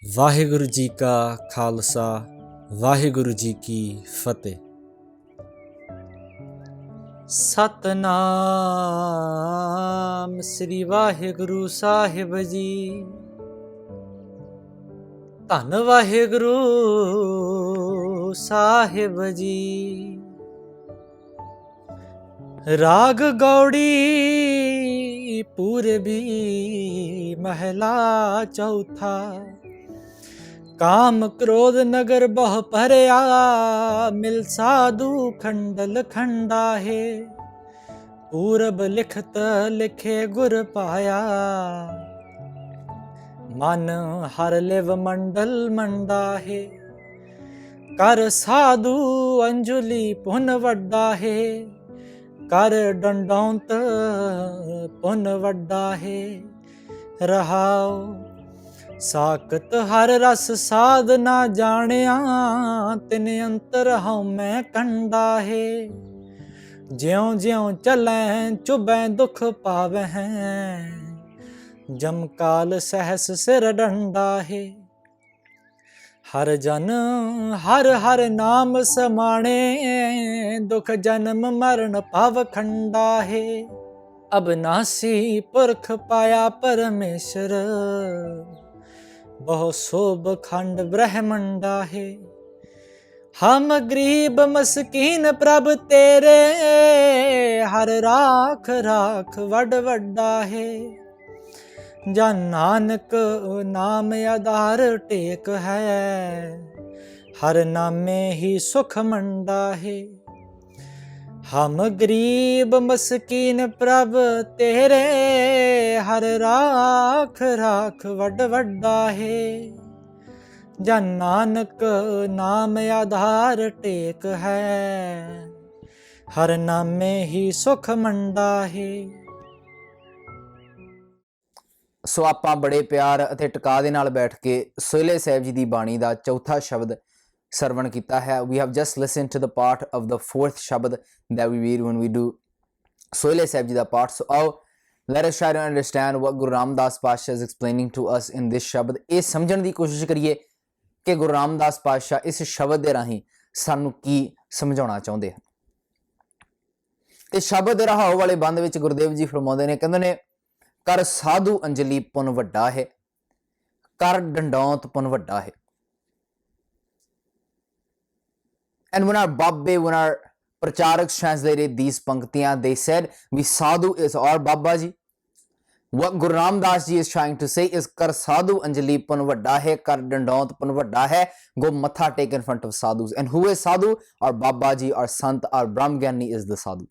ਵਾਹਿਗੁਰੂ ਜੀ ਕਾ ਖਾਲਸਾ ਵਾਹਿਗੁਰੂ ਜੀ ਕੀ ਫਤਿਹ। ਸਤਨਾਮ ਸ੍ਰੀ ਵਾਹਿਗੁਰੂ ਸਾਹਿਬ ਜੀ। ਧੰਨ ਵਾਹਿਗੁਰੂ ਸਾਹਿਬ ਜੀ। ਰਾਗ ਗੌੜੀ ਪੂਰਬੀ ਮਹਿਲਾ ਚੌਥਾ। ਕਾਮ ਕ੍ਰੋਧ ਨਗਰ ਬਹੁ ਭਰਿਆ, ਮਿਲ ਸਾਧੂ ਖੰਡਲ ਖੰਡਾਹੇ। ਪੂਰਬ ਲਿਖਤ ਲਿਖੇ ਗੁਰ ਪਾਇਆ, ਮਨ ਹਰ ਲਿਵ ਮੰਡਲ ਮੰਡਾਹੇ। ਕਰ ਸਾਧੂ ਅੰਜੁਲੀ ਪੁਨ ਵੱਡਾ ਹੈ, ਕਰ ਡੰਡੌਂਤ ਪੁਨ ਵੱਡਾ ਹੈ। ਰਹਾਉ ਸਾਕਤ ਹਰ ਰਸ ਸਾਧ ਨਾ ਜਾਣਿਆ, ਤਿਨ ਅੰਤਰ ਹਉਮੈ ਕੰਡਾ ਹੈ। ਜਿਉਂ ਜਿਉਂ ਚਲੈ ਚੁਬੈ ਦੁਖ ਪਾਵਹਿ, ਜਮ ਕਾਲ ਸਹਿਸ ਸਿਰ ਡੰਡਾ ਹੈ। ਹਰ ਜਨ ਹਰ ਹਰ ਨਾਮ ਸਮਾਣੇ, ਦੁਖ ਜਨਮ ਮਰਨ ਭਵ ਖੰਡਾ ਹੈ। ਅਬਨਾਸੀ ਪੁਰਖ ਪਾਇਆ ਪਰਮੇਸ਼ਰ, ਬਹੁ ਸੋਭ ਖੰਡ ਬ੍ਰਹਮੰਡਾ ਹੈ। ਹਮ ਗਰੀਬ ਮਸਕੀਨ ਪ੍ਰਭ ਤੇਰੇ, ਹਰ ਰਾਖ ਰਾਖ ਵੱਡ ਵੱਡਾ ਹੈ। ਜਨ ਨਾਨਕ ਨਾਮ ਆਧਾਰ ਟੇਕ ਹੈ, ਹਰ ਨਾਮੇ ਹੀ ਸੁਖ ਮੰਡਾ ਹੈ। ਹਮ ਗਰੀਬ ਮਸਕੀਨ ਪ੍ਰਭ ਤੇਰੇ, ਹਰ ਰਾਖ ਰਾਖ ਵੱਡ ਵੱਡਾ ਹੈ। ਜਨ ਨਾਨਕ ਨਾਮ ਆਧਾਰ ਟੇਕ ਹੈ, ਹਰ ਨਾਮੇ ਹੀ ਸੁਖ ਮੰਡਾ ਹੈ। ਸੋ ਆਪਾਂ ਬੜੇ ਪਿਆਰ ਅਤੇ ਟਿਕਾ ਦੇ ਨਾਲ ਬੈਠ ਕੇ ਸੋਹਿਲੇ ਸਾਹਿਬ ਜੀ ਦੀ ਬਾਣੀ ਦਾ ਚੌਥਾ ਸ਼ਬਦ ਸਰਵਣ ਕੀਤਾ ਹੈ। We have just listened to the part of the fourth ਸ਼ਬਦ that we read when we do ਸੋਹਿਲੇ ਸਾਹਿਬ ਜੀ ਦਾ ਪਾਠ। So let us try to understand what Guru Ramdas Pasha is explaining to us in this ਸ਼ਬਦ। ਇਹ ਸਮਝਣ ਦੀ ਕੋਸ਼ਿਸ਼ ਕਰੀਏ ਕਿ ਗੁਰੂ ਰਾਮਦਾਸ ਪਾਤਸ਼ਾਹ ਇਸ ਸ਼ਬਦ ਦੇ ਰਾਹੀਂ ਸਾਨੂੰ ਕੀ ਸਮਝਾਉਣਾ ਚਾਹੁੰਦੇ ਹਨ। ਤੇ ਸ਼ਬਦ ਦੇ ਰਹਾਉ ਵਾਲੇ ਬੰਦ ਵਿੱਚ ਗੁਰਦੇਵ ਜੀ ਫਰਮਾਉਂਦੇ ਨੇ, ਕਹਿੰਦੇ ਨੇ, ਕਰ ਸਾਧੂ ਅੰਜਲੀ ਪੁਨ ਵੱਡਾ ਹੈ, ਕਰ ਡੰਡੌਤ ਪੁਨ ਵੱਡਾ ਹੈ। And when our Babbe, when our Pracharaks translated these panktiyan, they said, we sadhu is our Baba ji. What Guru Ramdas ji is trying to say is, kar sadhu anjali pun vadda hai, kar dandaunt pun vadda hai, go matha take in front of sadhus. And who is sadhu? Our Baba ji, our Sant, our Brahmgyani is the sadhu.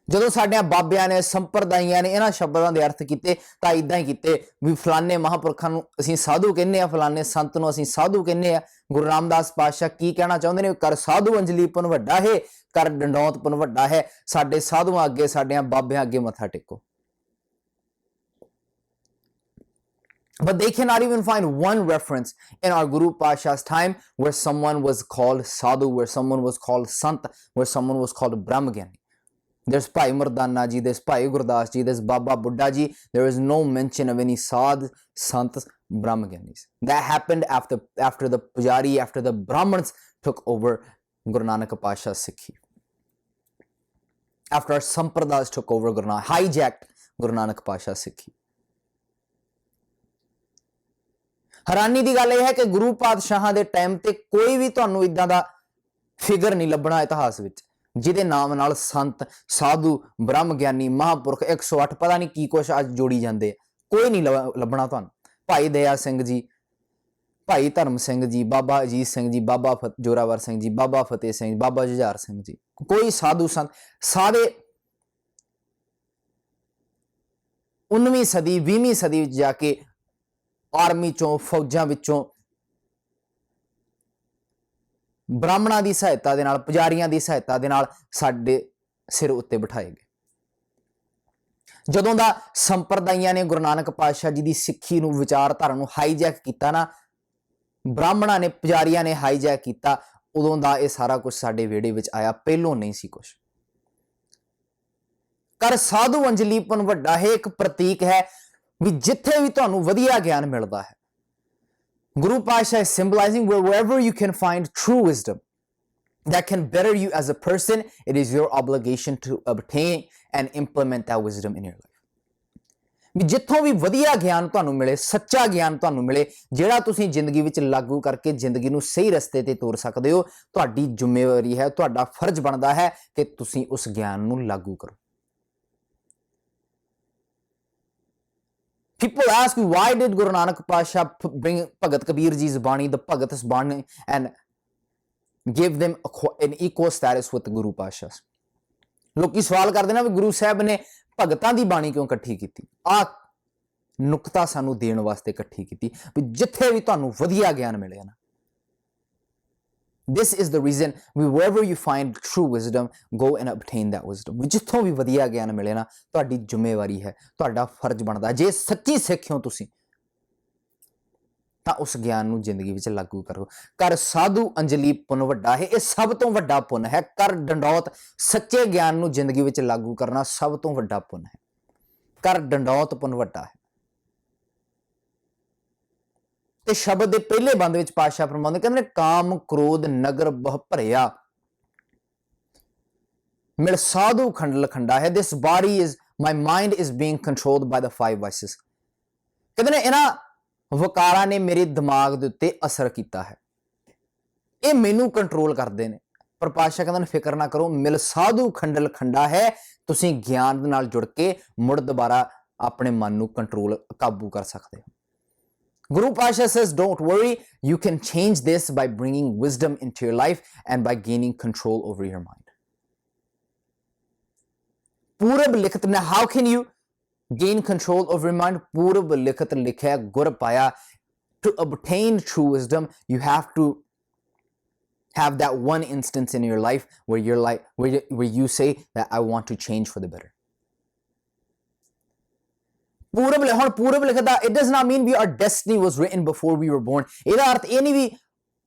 ਜਦੋਂ ਸਾਡੇ ਬਾਬਿਆਂ ਨੇ ਸੰਪਰਦਾਈਆਂ ਨੇ ਇਹਨਾਂ ਸ਼ਬਦਾਂ ਦੇ ਅਰਥ ਕੀਤੇ ਤਾਂ ਇਦਾਂ ਹੀ ਕੀਤੇ ਵੀ ਫਲਾਣੇ ਮਹਾਂਪੁਰਖਾਂ ਨੂੰ ਅਸੀਂ ਸਾਧੂ ਕਹਿੰਦੇ ਆ, ਫਲਾਣੇ ਸੰਤ ਨੂੰ ਅਸੀਂ ਸਾਧੂ ਕਹਿੰਦੇ ਆ। ਗੁਰੂ ਰਾਮਦਾਸ ਪਾਤਸ਼ਾਹ ਕੀ ਕਹਿਣਾ ਚਾਹੁੰਦੇ ਨੇ? ਕਰ ਸਾਧੂ ਅੰਜਲੀ ਪੁਨ ਵੱਡਾ ਹੈ, ਕਰ ਡੰਡੌਤ ਪੁਨ ਵੱਡਾ ਹੈ। ਸਾਡੇ ਸਾਧੂਆਂ ਅੱਗੇ, ਸਾਡਿਆਂ ਬਾਬਿਆਂ ਅੱਗੇ ਮੱਥਾ ਟੇਕੋ। But they cannot even find one reference in our Guru Pasha's time where someone was called sadhu, where someone was called sant, where someone was called Brahmgyani. There's Bhai Mardana ji, there's Bhai Gurdas ji, there's Baba Buddha ji. There is no mention of any sadh, sant, Brahmagyanis. That happened after the Pujari, after the Brahmins took over Guru Nanak Pasha's Sikhi. After our Sampradas took over Guru Nanak, hijacked Guru Nanak Pasha's Sikhi. ਹੈਰਾਨੀ ਦੀ ਗੱਲ ਇਹ ਹੈ ਕਿ ਗੁਰੂ ਪਾਤਸ਼ਾਹਾਂ ਦੇ time ਤੇ ਕੋਈ ਵੀ ਤੁਹਾਨੂੰ ਇਦਾਂ ਦਾ ਫਿਗਰ ਨਹੀਂ ਲੱਭਣਾ ਇਤਿਹਾਸ ਵਿੱਚ ਜਿਹਦੇ ਨਾਮ ਨਾਲ ਸੰਤ, ਸਾਧੂ, ਬ੍ਰਹਮ ਗਿਆਨੀ, ਮਹਾਂਪੁਰਖ 108 ਪਤਾ ਨਹੀਂ ਕੀ ਕੁਛ ਅੱਜ ਜੋੜੀ ਜਾਂਦੇ ਆ। ਕੋਈ ਨਹੀਂ ਲੱਭਣਾ ਤੁਹਾਨੂੰ। ਭਾਈ ਦਇਆ ਸਿੰਘ ਜੀ, ਭਾਈ ਧਰਮ ਸਿੰਘ ਜੀ, ਬਾਬਾ ਅਜੀਤ ਸਿੰਘ ਜੀ, ਬਾਬਾ ਜੋਰਾਵਰ ਸਿੰਘ ਜੀ, ਬਾਬਾ ਫਤਿਹ ਸਿੰਘ ਜੀ, ਬਾਬਾ ਜੁਝਾਰ ਸਿੰਘ ਜੀ, ਕੋਈ ਸਾਧੂ ਸੰਤ। ਸਾਰੇ 19ਵੀਂ ਸਦੀ 20ਵੀਂ ਸਦੀ ਵਿੱਚ ਜਾ ਕੇ ਆਰਮੀ ਚੋਂ, ਫੌਜਾਂ ਵਿੱਚੋਂ ਬ੍ਰਾਹਮਣਾਂ ਦੀ ਸਹਾਇਤਾ ਦੇ ਨਾਲ, ਪੁਜਾਰੀਆਂ ਦੀ ਸਹਾਇਤਾ ਦੇ ਨਾਲ ਸਾਡੇ ਸਿਰ ਉੱਤੇ ਬਿਠਾਏ ਗਏ। ਜਦੋਂ ਦਾ ਸੰਪਰਦਾਈਆਂ ਨੇ ਗੁਰੂ ਨਾਨਕ ਪਾਤਸ਼ਾਹ ਜੀ ਦੀ ਸਿੱਖੀ ਨੂੰ, ਵਿਚਾਰਧਾਰਾ ਨੂੰ ਹਾਈਜੈਕ ਕੀਤਾ ਨਾ, ਬ੍ਰਾਹਮਣਾਂ ਨੇ, ਪੁਜਾਰੀਆਂ ਨੇ ਹਾਈਜੈਕ ਕੀਤਾ, ਉਦੋਂ ਦਾ ਇਹ ਸਾਰਾ ਕੁਝ ਸਾਡੇ ਵਿਹੜੇ ਵਿੱਚ ਆਇਆ। ਪਹਿਲੋਂ ਨਹੀਂ ਸੀ ਕੁਛ। ਕਰ ਸਾਧੂ ਅੰਜਲੀਪਨ ਵੱਡਾ ਹੈ, ਇੱਕ ਪ੍ਰਤੀਕ ਹੈ ਵੀ ਜਿੱਥੇ ਵੀ ਤੁਹਾਨੂੰ ਵਧੀਆ ਗਿਆਨ ਮਿਲਦਾ ਹੈ, Guru Pasha is symbolizing wherever you can find true wisdom that can better you as a person, it is your obligation to obtain and implement that wisdom in your life. ਵੀ ਜਿੱਥੋਂ ਵੀ ਵਧੀਆ ਗਿਆਨ ਤੁਹਾਨੂੰ ਮਿਲੇ, ਸੱਚਾ ਗਿਆਨ ਤੁਹਾਨੂੰ ਮਿਲੇ, ਜਿਹੜਾ ਤੁਸੀਂ ਜ਼ਿੰਦਗੀ ਵਿੱਚ ਲਾਗੂ ਕਰਕੇ ਜ਼ਿੰਦਗੀ ਨੂੰ ਸਹੀ ਰਸਤੇ ਤੇ ਤੋਰ ਸਕਦੇ ਹੋ, ਤੁਹਾਡੀ ਜ਼ਿੰਮੇਵਾਰੀ ਹੈ, ਤੁਹਾਡਾ ਫਰਜ਼ ਬਣਦਾ ਹੈ ਕਿ ਤੁਸੀਂ ਉਸ ਗਿਆਨ ਨੂੰ ਲਾਗੂ ਕਰੋ। People ask me, why did Guru Nanak Pasha bring Bhagat Kabir Ji's Bani, the Bhagatas Bani, and give them an equal status with the Guru Pashas? ਲੋਕੀ ਸਵਾਲ ਕਰਦੇ ਨੇ ਵੀ ਗੁਰੂ ਸਾਹਿਬ ਨੇ ਭਗਤਾਂ ਦੀ ਬਾਣੀ ਕਿਉਂ ਇਕੱਠੀ ਕੀਤੀ? ਆ ਨੁਕਤਾ ਸਾਨੂੰ ਦੇਣ ਵਾਸਤੇ ਇਕੱਠੀ ਕੀਤੀ ਵੀ ਜਿੱਥੇ ਵੀ ਤੁਹਾਨੂੰ ਵਧੀਆ ਗਿਆਨ ਮਿਲੇ ਨਾ, this is the reason wherever you find true wisdom, go and obtain that wisdom. ਜਿੱਥੋਂ ਵੀ ਵਧੀਆ ਗਿਆਨ ਮਿਲੇ ਨਾ, ਤੁਹਾਡੀ ਜ਼ਿੰਮੇਵਾਰੀ ਹੈ, ਤੁਹਾਡਾ ਫਰਜ਼ ਬਣਦਾ, ਜੇ ਸੱਚੀ ਸਿੱਖ ਹੋ ਤੁਸੀਂ ਤਾਂ ਉਸ ਗਿਆਨ ਨੂੰ ਜ਼ਿੰਦਗੀ ਵਿੱਚ ਲਾਗੂ ਕਰੋ। ਕਰ ਸਾਧੂ ਅੰਜਲੀ ਪੁੰਨ ਵੱਡਾ ਹੈ, ਇਹ ਸਭ ਤੋਂ ਵੱਡਾ ਪੁੰਨ ਹੈ। ਕਰ ਡੰਡੌਤ, ਸੱਚੇ ਗਿਆਨ ਨੂੰ ਜ਼ਿੰਦਗੀ ਵਿੱਚ ਲਾਗੂ ਕਰਨਾ ਸਭ ਤੋਂ ਵੱਡਾ ਪੁੰਨ ਹੈ। ਕਰ ਡੰਡੌਤ ਪੁੰਨ ਵੱਡਾ ਹੈ। ਤੇ ਸ਼ਬਦ ਦੇ ਪਹਿਲੇ ਬੰਦ ਵਿੱਚ ਪਾਤਸ਼ਾਹ ਫਰਮਾਉਂਦੇ, ਕਹਿੰਦੇ ਨੇ ਕਾਮ ਕ੍ਰੋਧ ਨਗਰ ਬਹੁ ਭਰਿਆ, ਮਿਲ ਸਾਧੂ ਖੰਡਲ ਖੰਡਾ ਹੈ। This body is my mind is being controlled by the 5 vices. ਕਹਿੰਦੇ ਨੇ ਇਹਨਾਂ ਵਕਾਰਾਂ ਨੇ ਮੇਰੇ ਦਿਮਾਗ ਦੇ ਉੱਤੇ ਅਸਰ ਕੀਤਾ ਹੈ, ਇਹ ਮੈਨੂੰ ਕੰਟਰੋਲ ਕਰਦੇ ਨੇ। ਪਰ ਪਾਤਸ਼ਾਹ ਕਹਿੰਦੇ ਨੇ ਫਿਕਰ ਨਾ ਕਰੋ, ਮਿਲ ਸਾਧੂ ਖੰਡਲ ਖੰਡਾ ਹੈ, ਤੁਸੀਂ ਗਿਆਨ ਦੇ ਨਾਲ ਜੁੜ ਕੇ ਮੁੜ ਦੁਬਾਰਾ ਆਪਣੇ ਮਨ ਨੂੰ ਕੰਟਰੋਲ ਕਾਬੂ ਕਰ ਸਕਦੇ ਹੋ। Guru Pasha says, don't worry, you can change this by bringing wisdom into your life and by gaining control over your mind. Purab likhat na, how can you gain control over your mind? Purab likhat likha gur paya. To obtain true wisdom, you have to have that one instance in your life where you're like, where you say that I want to change for the better. ਪੂਰਬ ਲਿਖਦਾ, it does not mean we our destiny was written before we were born. ਇਹਦਾ ਅਰਥ ਇਹ ਨਹੀਂ ਵੀ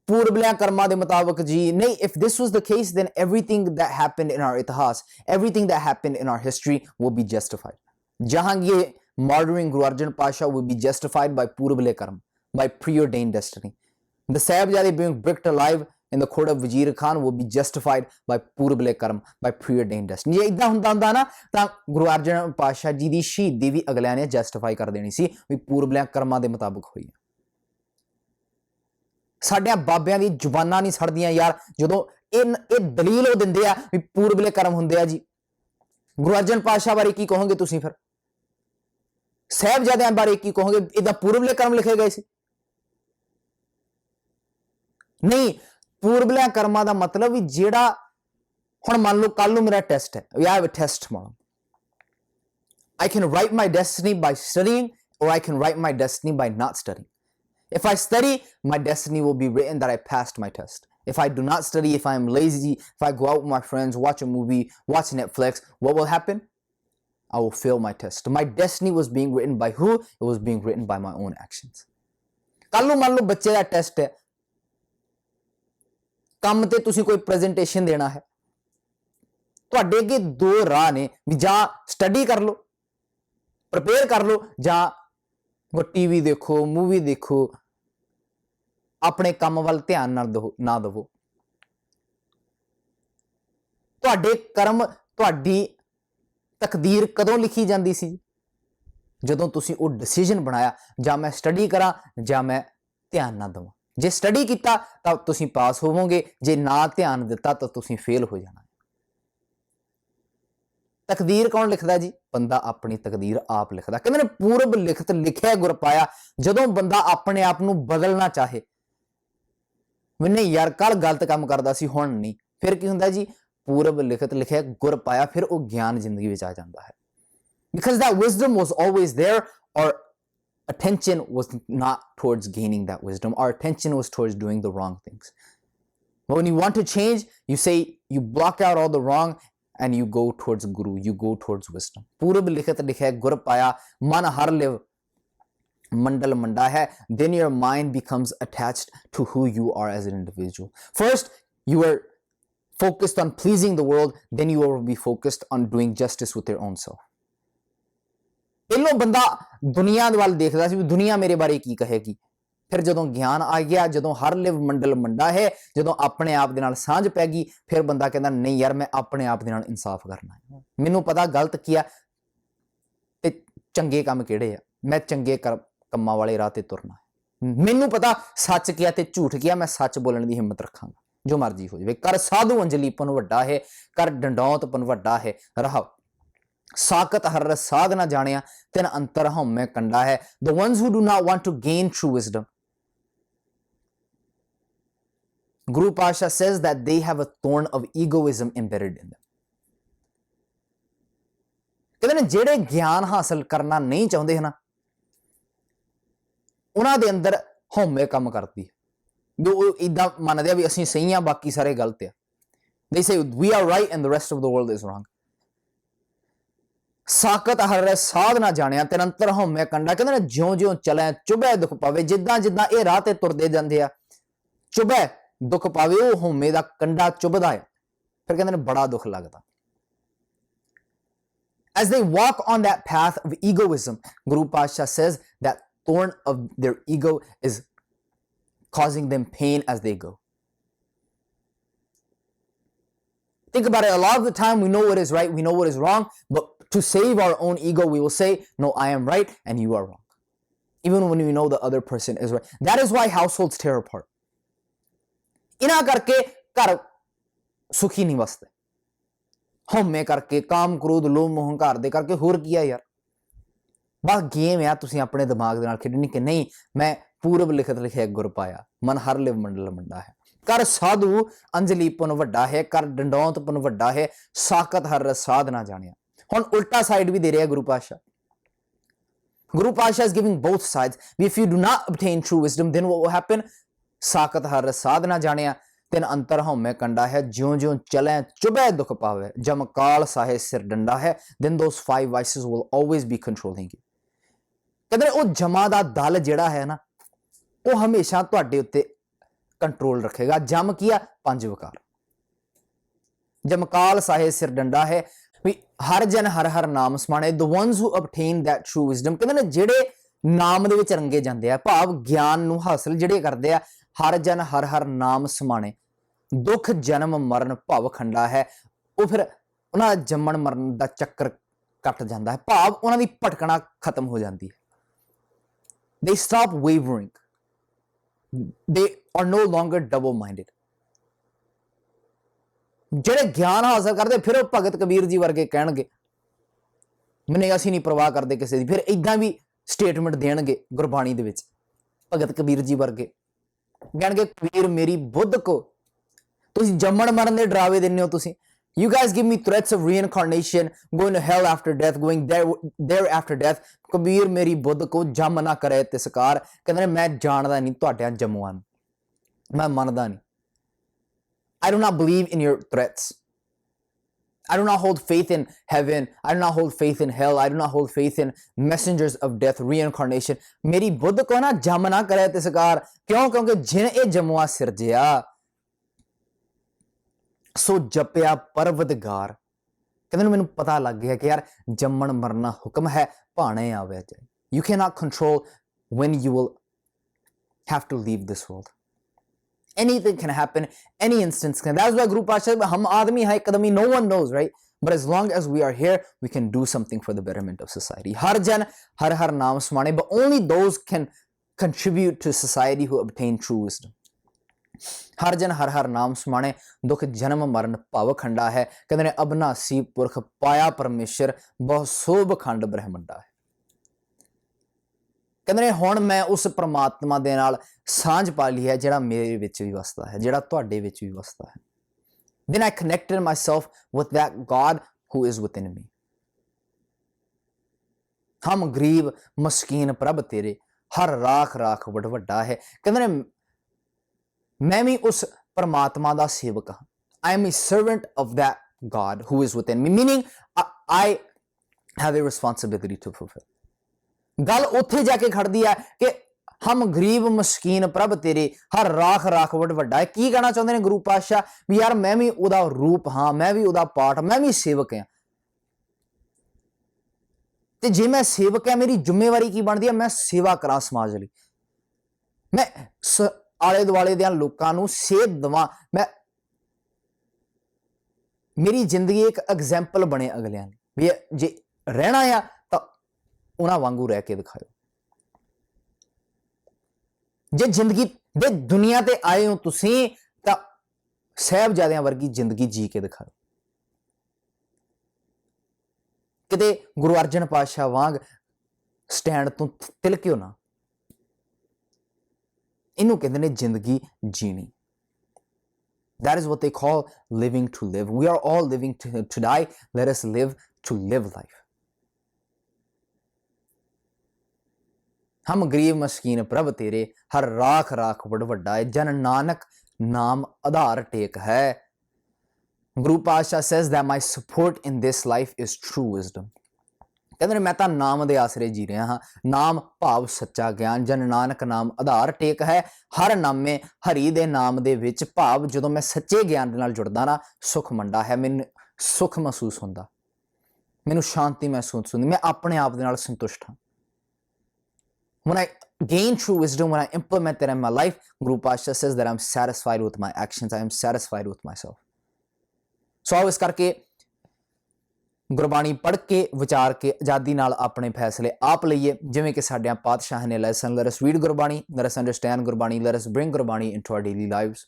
ਪੂਰਬਲਿਆਂ ਕਰਮਾਂ ਦੇ ਮੁਤਾਬਕ ਜੀ, ਨਹੀਂ। if this was the case, then everything that happened in our ਇਤਿਹਾਸ, everything that happened in our history will be justified. Jahangir murdering Guru Arjan Pasha will be justified by ਪੂਰਬਲੇ Karam, by preordained destiny. The Sahibzade being bricked alive in the court of Wazir Khan will be justified by ਪੂਰਬਲੇ Karam, by preordained destiny. ਜੇ ਇਦਾਂ ਹੁੰਦਾ ਨਾ ਤਾਂ ਗੁਰੂ ਅਰਜਨ ਪਾਤਸ਼ਾਹ ਜੀ ਦੀ ਸ਼ਹੀਦੀ ਵੀ ਅਗਲਿਆਂ ਨੇ ਜਸਟੀਫਾਈ ਕਰ ਦੇਣੀ ਸੀ ਵੀ ਪੂਰਬਲਿਆਂ ਕਰਮਾਂ ਦੇ ਮੁਤਾਬਕ ਹੋਈ ਹੈ। ਸਾਡਿਆਂ ਬਾਬਿਆਂ ਦੀ ਜ਼ੁਬਾਨਾਂ ਨਹੀਂ ਸੜਦੀਆਂ ਯਾਰ, ਜਦੋਂ ਇਹ ਦਲੀਲ ਉਹ ਦਿੰਦੇ ਆ ਵੀ ਪੂਰਬਲੇ ਕਰਮ ਹੁੰਦੇ ਆ ਜੀ। ਗੁਰੂ ਅਰਜਨ ਪਾਤਸ਼ਾਹ ਬਾਰੇ ਕੀ ਕਹੋਗੇ ਤੁਸੀਂ? ਫਿਰ ਸਾਹਿਬਜ਼ਾਦਿਆਂ ਬਾਰੇ ਕੀ ਕਹੋਗੇ? ਇਦਾਂ ਪੂਰਬਲੇ ਕਰਮ ਲਿਖੇ ਗਏ ਸੀ? ਨਹੀਂ, ਪੂਰਬਲਿਆਂ ਕਰਮਾਂ ਦਾ ਮਤਲਬ ਵੀ ਜਿਹੜਾ ਹੁਣ ਮੰਨ ਲਓ ਕੱਲ ਨੂੰ ਮੇਰਾ ਟੈਸਟ ਹੈ, ਵੀ I have a test tomorrow. I can write my destiny by studying, or I can write my destiny by not studying. If I study, my destiny will be written that I passed my test. If I do not study, if I am lazy, if I go out with my friends, watch a movie, watch Netflix, what will happen? I will fail my test. My destiny was being written by who? It was being written by my own actions. ਕੱਲ ਨੂੰ ਮੰਨ ਲਓ ਬੱਚੇ ਦਾ test ਹੈ, ਕੰਮ ਤੇ ਤੁਸੀਂ ਕੋਈ ਪ੍ਰੈਜੈਂਟੇਸ਼ਨ ਦੇਣਾ ਹੈ, ਤੁਹਾਡੇ ਅੱਗੇ ਦੋ ਰਾਹ ਨੇ ਵੀ ਜਾਂ ਸਟੱਡੀ ਕਰ ਲਓ, ਪ੍ਰਪੇਅਰ ਕਰ ਲਓ, ਜਾਂ ਟੀਵੀ ਦੇਖੋ, ਮੂਵੀ ਦੇਖੋ, ਆਪਣੇ ਕੰਮ ਵੱਲ ਧਿਆਨ ਨਾ ਦੇਵੋ। ਤੁਹਾਡੇ ਕਰਮ, ਤੁਹਾਡੀ ਤਕਦੀਰ ਕਦੋਂ ਲਿਖੀ ਜਾਂਦੀ ਸੀ? ਜਦੋਂ ਤੁਸੀਂ ਉਹ ਡਿਸੀਜਨ ਬਣਾਇਆ, ਜਾਂ ਮੈਂ ਸਟੱਡੀ ਕਰਾਂ ਜਾਂ ਮੈਂ ਧਿਆਨ ਨਾ ਦੇਵਾਂ। ਜੇ ਸਟੱਡੀ ਕੀਤਾ ਤਾਂ ਤੁਸੀਂ ਪਾਸ ਹੋਵੋਗੇ, ਜੇ ਨਾ ਧਿਆਨ ਦਿੱਤਾ ਤਾਂ ਤੁਸੀਂ ਫੇਲ ਹੋ ਜਾਣਾ। ਤਕਦੀਰ ਕੌਣ ਲਿਖਦਾ ਜੀ? ਬੰਦਾ ਆਪਣੀ ਤਕਦੀਰ ਆਪ ਲਿਖਦਾ। ਕਹਿੰਦੇ ਨੇ ਪੂਰਬ ਲਿਖਤ ਲਿਖਿਆ ਗੁਰ ਪਾਇਆ। ਜਦੋਂ ਬੰਦਾ ਆਪਣੇ ਆਪ ਨੂੰ ਬਦਲਣਾ ਚਾਹੇ, ਵੀ ਨਹੀਂ ਯਾਰ ਕੱਲ ਗਲਤ ਕੰਮ ਕਰਦਾ ਸੀ ਹੁਣ ਨਹੀਂ, ਫਿਰ ਕੀ ਹੁੰਦਾ ਜੀ? ਪੂਰਬ ਲਿਖਤ ਲਿਖਿਆ ਗੁਰ ਪਾਇਆ, ਫਿਰ ਉਹ ਗਿਆਨ ਜ਼ਿੰਦਗੀ ਵਿੱਚ ਆ ਜਾਂਦਾ ਹੈ। Because that wisdom was always there, or attention was not towards gaining that wisdom. Our attention was towards doing the wrong things. But when you want to change, you say, you block out all the wrong and you go towards Guru, you go towards wisdom. Purab likhat likha gur paya, man har liv mandal manda hai. Then your mind becomes attached to who you are as an individual. First, you are focused on pleasing the world, then you will be focused on doing justice with your own self. ਪਹਿਲੋਂ ਬੰਦਾ ਦੁਨੀਆ ਦੇ ਵੱਲ ਦੇਖਦਾ ਸੀ ਵੀ ਦੁਨੀਆ ਮੇਰੇ ਬਾਰੇ ਕੀ ਕਹੇਗੀ, ਫਿਰ ਜਦੋਂ ਗਿਆਨ ਆ ਗਿਆ, ਜਦੋਂ ਹਰ ਲਿਵ ਮੰਡਲ ਮੰਡਾ ਹੈ, ਜਦੋਂ ਆਪਣੇ ਆਪ ਦੇ ਨਾਲ ਸਾਂਝ ਪੈ ਗਈ, ਫਿਰ ਬੰਦਾ ਕਹਿੰਦਾ ਨਹੀਂ ਯਾਰ ਮੈਂ ਆਪਣੇ ਆਪ ਦੇ ਨਾਲ ਇਨਸਾਫ ਕਰਨਾ ਹੈ, ਮੈਨੂੰ ਪਤਾ ਗਲਤ ਕੀ ਆ ਤੇ ਚੰਗੇ ਕੰਮ ਕਿਹੜੇ ਆ, ਮੈਂ ਚੰਗੇ ਕੰਮਾਂ ਵਾਲੇ ਰਾਹ ਤੇ ਤੁਰਨਾ ਹੈ, ਮੈਨੂੰ ਪਤਾ ਸੱਚ ਕੀ ਆ ਤੇ ਝੂਠ ਕੀ ਆ, ਮੈਂ ਸੱਚ ਬੋਲਣ ਦੀ ਹਿੰਮਤ ਰੱਖਾਂਗਾ, ਜੋ ਮਰਜ਼ੀ ਹੋ ਜਾਵੇ। ਕਰ ਸਾਧੂ ਅੰਜਲੀਪਨ ਵੱਡਾ ਹੈ, ਕਰ ਡੰਡੌਤਪਨ ਵੱਡਾ ਹੈ, ਰਹਾਓ ਸਾਕਤ ਹਰ ਰਸ ਸਾਧ ਨਾ ਜਾਣਿਆ, ਤਿਨ ਅੰਤਰ ਹਉਮੈ ਕੰਡਾ ਹੈ। The ones who do not want to gain true wisdom, Guru Pasha says that they have a thorn of egoism embedded in them. ਕਹਿੰਦੇ ਨੇ ਜਿਹੜੇ ਗਿਆਨ ਹਾਸਲ ਕਰਨਾ ਨਹੀਂ ਚਾਹੁੰਦੇ ਹਨ, ਉਹਨਾਂ ਦੇ ਅੰਦਰ ਹਉਮੈ ਕੰਮ ਕਰਦੀ ਹੈ, ਜੋ ਇਦਾਂ ਮੰਨਦੇ ਆ ਵੀ ਅਸੀਂ ਸਹੀ ਆ ਬਾਕੀ ਸਾਰੇ ਗਲਤ ਆ। They say we are right and the rest of the world is wrong. ਸਾਕਤ ਹਰ ਸਾਧ ਨਾ ਜਾਣਿਆ, ਤਿਨ ਅੰਤਰ ਹਉਮੈ ਕੰਡਾ। ਕਹਿੰਦੇ ਨੇ ਜਿਉਂ ਜਿਉਂ ਚਲੇ ਚੁਭੈ ਦੁੱਖ ਪਾਵੇ, ਜਿੱਦਾਂ ਜਿੱਦਾਂ ਇਹ ਰਾਹ ਤੇ ਤੁਰਦੇ ਜਾਂਦੇ ਆ, ਚੁਭੈ ਦੁੱਖ ਪਾਵੇ, ਉਹ ਹਉਮੈ ਦਾ ਕੰਡਾ ਚੁਭਦਾ ਹੈ, ਫਿਰ ਕਹਿੰਦੇ ਨੇ ਬੜਾ ਦੁੱਖ ਲੱਗਦਾ। As they walk on that path of egoism, Guru Pasha says that thorn of their ego is causing them pain as they go. Think about it. A lot of the time we know what is right, we know what is wrong, but to save our own ego, we will say, no, I am right and you are wrong. Even when we know the other person is right. That is why households tear apart. ਇਹਨਾਂ ਕਰਕੇ ਘਰ ਸੁਖੀ ਨਹੀਂ ਵਸਦੇ, ਹਉਮੈ ਕਰਕੇ, ਕਾਮ ਕ੍ਰੋਧ ਲੋਭ ਮੋਹ ਹੰਕਾਰ ਦੇ ਕਰਕੇ। ਹੋਰ ਕੀ ਆ ਯਾਰ, ਬਸ ਗੇਮ ਆ, ਤੁਸੀਂ ਆਪਣੇ ਦਿਮਾਗ ਦੇ ਨਾਲ ਖੇਡਣੀ ਕਿ ਨਹੀਂ ਮੈਂ ਪੂਰਬ ਲਿਖਤ ਲਿਖਿਆ ਗੁਰ ਪਾਇਆ, ਮਨ ਹਰ ਲਿਵ ਮੰਡਲ ਮੰਡਾ ਹੈ। ਕਰ ਸਾਧੂ ਅੰਜਲੀਪਨ ਵੱਡਾ ਹੈ, ਕਰ ਡੰਡੌਤਪਨ ਵੱਡਾ ਹੈ, ਸਾਕਤ ਹਰ ਰਸ ਸਾਧ ਨਾ ਜਾਣਿਆ। ਹੁਣ ਉਲਟਾ ਸਾਈਡ ਵੀ ਦੇ ਰਿਹਾ ਗੁਰੂ ਪਾਤਸ਼ਾਹ। Guru Pasha is giving both sides. If you do not obtain true wisdom, then what will happen? ਸਾਕਤ ਹਰ ਸਾਧ ਨਾ ਜਾਣਿਆ, ਤਿਨ ਅੰਤਰ ਹਉਮੈ ਕੰਡਾ ਹੈ, ਜਿਉਂ ਜਿਉਂ ਚਲੈ ਚੁਭੈ ਦੁਖ ਪਾਵੇ, ਜਮ ਕਾਲ ਸਾਹੇ ਸਿਰ ਡੰਡਾ ਹੈ। Then those five vices will always be controlling you. ਕਹਿੰਦੇ ਉਹ ਜਮਾਂ ਦਾ ਦਲ ਜਿਹੜਾ ਹੈ ਨਾ, ਉਹ ਹਮੇਸ਼ਾ ਤੁਹਾਡੇ ਉੱਤੇ ਕੰਟਰੋਲ ਰੱਖੇਗਾ। ਜਮ ਕੀ ਆ? ਪੰਜ ਵਿਕਾਰ। ਜਮਕਾਲ ਸਾਹੇ ਸਿਰ ਡੰਡਾ ਹੈ, ਵੀ ਹਰ ਜਨ ਹਰ ਹਰ ਨਾਮ ਸਮਾਣੇ। The ones who obtain that true wisdom, ਕਹਿੰਦੇ ਨੇ ਜਿਹੜੇ ਨਾਮ ਦੇ ਵਿੱਚ ਰੰਗੇ ਜਾਂਦੇ ਆ, ਭਾਵ ਗਿਆਨ ਨੂੰ ਹਾਸਲ ਜਿਹੜੇ ਕਰਦੇ ਆ, ਹਰ ਜਨ ਹਰ ਹਰ ਨਾਮ ਸਮਾਣੇ। ਦੁੱਖ ਜਨਮ ਮਰਨ ਭਵ ਖੰਡਾ ਹੈ, ਉਹ ਫਿਰ ਉਹਨਾਂ ਦਾ ਜੰਮਣ ਮਰਨ ਦਾ ਚੱਕਰ ਕੱਟ ਜਾਂਦਾ ਹੈ, ਭਾਵ ਉਹਨਾਂ ਦੀ ਭਟਕਣਾ ਖਤਮ ਹੋ ਜਾਂਦੀ ਹੈ। They stop wavering. They are no longer double-minded. ਜਿਹੜੇ ਗਿਆਨ ਹਾਸਲ ਕਰਦੇ ਫਿਰ ਉਹ ਭਗਤ ਕਬੀਰ ਜੀ ਵਰਗੇ ਕਹਿਣਗੇ ਮੈਨੇ, ਅਸੀਂ ਨਹੀਂ ਪਰਵਾਹ ਕਰਦੇ ਕਿਸੇ ਦੀ। ਫਿਰ ਇਦਾਂ ਵੀ ਸਟੇਟਮੈਂਟ ਦੇਣਗੇ ਗੁਰਬਾਣੀ ਦੇ ਵਿੱਚ, ਭਗਤ ਕਬੀਰ ਜੀ ਵਰਗੇ ਕਹਿਣਗੇ ਕਬੀਰ ਮੇਰੀ ਬੁੱਧ ਕੋ। ਤੁਸੀਂ ਜੰਮਣ ਮਰਨ ਦੇ ਡਰਾਵੇ ਦਿੰਦੇ ਹੋ। ਤੁਸੀਂ You guys give me threats of reincarnation, going to hell after death, going there after death. Kabir ਮੇਰੀ ਬੁੱਧ ਕੋ ਜੰਮ ਨਾ ਕਰੇ ਤਿਸਕਾਰ। ਕਹਿੰਦੇ ਨੇ ਮੈਂ ਜਾਣਦਾ ਨਹੀਂ ਤੁਹਾਡਿਆਂ ਜੰਮੂਆਂ ਨੂੰ, ਮੈਂ ਮੰਨਦਾ ਨਹੀਂ। I do not believe in your threats. I do not hold faith in heaven. I do not hold faith in hell. I do not hold faith in messengers of death, reincarnation. ਮੇਰੀ ਬੁੱਧ ਕੋ ਨਾ ਜੰਮ ਨਾ ਕਰੇ ਤਿਸਕਾਰ। ਕਿਉਂ? ਕਿਉਂਕਿ ਜਿਨ ਇਹ ਜੰਮੂਆ ਸਿਰਜਿਆ ਸੋ ਜਪਿਆ ਪਰਵਦਗਾਰ। ਕਹਿੰਦੇ ਨੇ ਮੈਨੂੰ ਪਤਾ ਲੱਗ ਗਿਆ ਕਿ ਯਾਰ ਜੰਮਣ ਮਰਨਾ ਹੁਕਮ ਹੈ, ਭਾਣੇ ਆਵੇ ਜਾਏ। You cannot control when you will have to leave this world. Anything can happen, any instance can. That's why Guru Pasha said, hum aadmi hai kadami, no one knows, right? But as long as we are here, we can do something for the betterment of society. Har jan har har naam smane, but only those can contribute to society who obtain true wisdom. ਹਰ ਜਨ ਹਰ ਹਰ ਨਾਮ ਸਮਾਣੇ, ਦੁੱਖ ਜਨਮ ਮਰਨ ਭਵ ਖੰਡਾ ਹੈ। ਕਹਿੰਦੇ ਨੇ ਅਬਨਾਸੀ ਪੁਰਖ ਪਾਇਆ ਪਰਮੇਸ਼ਰ, ਬਹੁ ਸੋਭ ਖੰਡ ਬ੍ਰਹਮੰਡਾ ਹੈ। ਕਹਿੰਦੇ ਨੇ ਹੁਣ ਮੈਂ ਉਸ ਪ੍ਰਮਾਤਮਾ ਦੇ ਨਾਲ ਸਾਂਝ ਪਾ ਲਈ ਹੈ ਜਿਹੜਾ ਮੇਰੇ ਵਿੱਚ ਵੀ ਵਸਦਾ ਹੈ, ਜਿਹੜਾ ਤੁਹਾਡੇ ਵਿੱਚ ਵੀ ਵਸਦਾ ਹੈ। Then I connected myself with that God who is within me. ਹਮ ਗਰੀਬ ਮਸਕੀਨ ਪ੍ਰਭ ਤੇਰੇ, ਹਰ ਰਾਖ ਰਾਖ ਵਡ ਵੱਡਾ ਹੈ। ਕਹਿੰਦੇ ਨੇ ਮੈਂ ਵੀ ਉਸ ਪਰਮਾਤਮਾ ਦਾ ਸੇਵਕ ਹਾਂ। I am a servant of that God who is within me, meaning I have a responsibility to fulfill. ਗੱਲ ਉੱਥੇ ਜਾ ਕੇ ਖੜਦੀ ਹੈ ਕਿ ਹਮ ਗਰੀਬ ਮਸਕੀਨ ਪ੍ਰਭ ਤੇਰੇ, ਹਰ ਰਾਖ ਰਾਖ ਵਡ ਵੱਡਾ ਹੈ। ਕੀ ਕਹਿਣਾ ਚਾਹੁੰਦੇ ਨੇ ਗੁਰੂ ਪਾਤਸ਼ਾਹ? ਵੀ ਯਾਰ ਮੈਂ ਵੀ ਉਹਦਾ ਰੂਪ ਹਾਂ, ਮੈਂ ਵੀ ਉਹਦਾ ਪਾਠ, ਮੈਂ ਵੀ ਸੇਵਕ ਹਾਂ। ਤੇ ਜੇ ਮੈਂ ਸੇਵਕ ਹਾਂ, ਮੇਰੀ ਜ਼ਿੰਮੇਵਾਰੀ ਕੀ ਬਣਦੀ ਹੈ? ਮੈਂ ਸੇਵਾ ਕਰਾਂ ਸਮਾਜ ਲਈ। मैं आले दुआले दे लोकां नूं सेध देवां, मैं मेरी जिंदगी एक एग्जाम्पल बने अगलियां भी जे रहना आ तो उन्हां वांगू रह के दिखाओ। जे जिंदगी दे दुनिया ते आए हो तुसीं तां साहिबजादियां वर्गी जिंदगी जी के दिखाओ। किते गुरु अर्जन पातशाह वांग स्टैंड तो तिलकियो ना। इनू कहते ने जिंदगी जीनी। That is what they call living to live. We are all living to die. Let us live to live life. हम गरीब मस्कीन प्रभ तेरे, हर राख राख बड़ वड्डा है, जन नानक नाम आधार टेक है। Guru Pasha says that my support in this life is true wisdom. कहते ने मैं तां नाम दे आसरे जी रहा हाँ, नाम भाव सच्चा ज्ञान, जन नानक नाम आधार टेक है। हर नामे हरि दे नाम दे विच भाव जदों मैं सच्चे ज्ञान दे नाल जुड़दा ना, सुख मंडा है, मैनूं सुख महसूस हुंदा, मैनूं शांति महसूस हुंदी, मैं अपने आप दे नाल संतुष्ट हाँ। When I gain true wisdom, when I implement it in my life, Guru Pasha says that I'm satisfied with my actions, I am satisfied with myself. So आओ इस करके गुरबाणी पढ़ के विचार के आज़ादी नाल अपने फैसले आप लईए, जिवें कि साडियां पातशाह ने lesson. Let us read Gurbani, let us understand Gurbani, let us bring Gurbani into our daily lives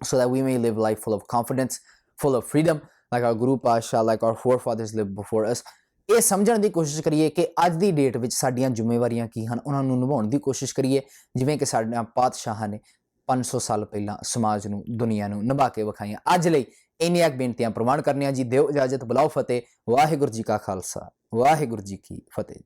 so that we may live life full of confidence, full of freedom, like our Guru Pasha, like our forefathers lived before us. ਇਹ ਸਮਝਣ ਦੀ ਕੋਸ਼ਿਸ਼ ਕਰੀਏ ਕਿ ਅੱਜ ਦੀ date ਵਿੱਚ ਸਾਡੀਆਂ ਜ਼ਿੰਮੇਵਾਰੀਆਂ ਕੀ ਹਨ, ਉਹਨਾਂ ਨੂੰ ਨਿਭਾਉਣ ਦੀ ਕੋਸ਼ਿਸ਼ ਕਰੀਏ ਜਿਵੇਂ ਕਿ ਸਾਡੀਆਂ ਪਾਤਸ਼ਾਹਾਂ ਨੇ 500 ਸਾਲ ਪਹਿਲਾਂ ਸਮਾਜ ਨੂੰ, ਦੁਨੀਆ ਨੂੰ ਨਿਭਾ ਕੇ ਵਿਖਾਈਆਂ। ਅੱਜ ਲਈ ਇੰਨੀਆਂ ਬੇਨਤੀਆਂ ਪ੍ਰਵਾਨ ਕਰਨੀਆਂ ਜੀ। ਦਿਓ ਇਜਾਜ਼ਤ, ਬੁਲਾਓ ਫਤਿਹ। ਵਾਹਿਗੁਰੂ ਜੀ ਕਾ ਖਾਲਸਾ, ਵਾਹਿਗੁਰੂ ਜੀ ਕੀ ਫਤਿਹ ਜੀ।